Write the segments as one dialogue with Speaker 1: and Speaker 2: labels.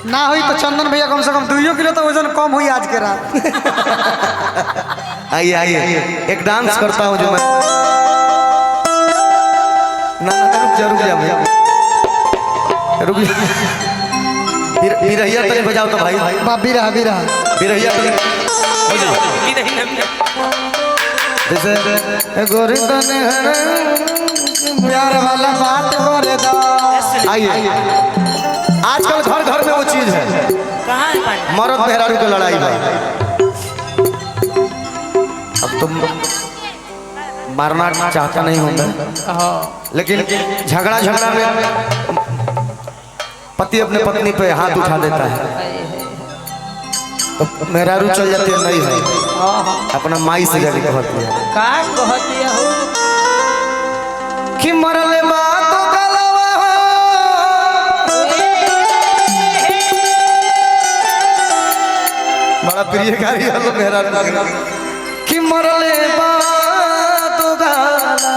Speaker 1: ना हुई तो चंदन भैया कम से कम 2 किलो तो वजन कम हुई आज के रात।
Speaker 2: आइए आइए एक डांस करता हूँ जो मैं ना रुक जा भैया रुक जा। बिरहिया तने बजाओ तो भाई
Speaker 1: बिरहा बिरहा
Speaker 2: बिरहिया तने जैसे गोरी तने
Speaker 1: प्यार वाला बात करे दो।
Speaker 2: आइए आजकल घर घर में वो चीज है मर्द मेहरारू की लड़ाई भाई। अब तुम मारना चाहता नहीं होगा लेकिन झगड़ा में पति अपने पत्नी पे हाथ उठा देता है तो मेहरारू चल जाती है नहीं है अपना माई से जाके कहती है कि मरले बात तो गलवा हो बड़ा प्रिय गाड़ी है मेहरारू कि मरले बात तो गलवा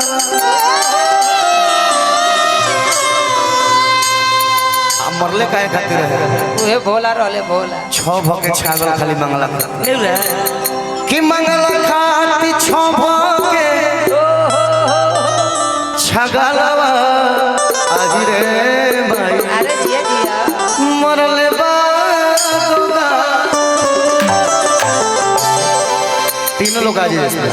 Speaker 2: मरले काहे खातिर है
Speaker 3: उहे भोला रहले भोला
Speaker 2: 6 भके छागल खाली मंगला कि मंगला खाती 6 भके छगलवा आज रे भाई
Speaker 3: अरे जिया जिया
Speaker 2: मरले बात 3 लोग आज इसमें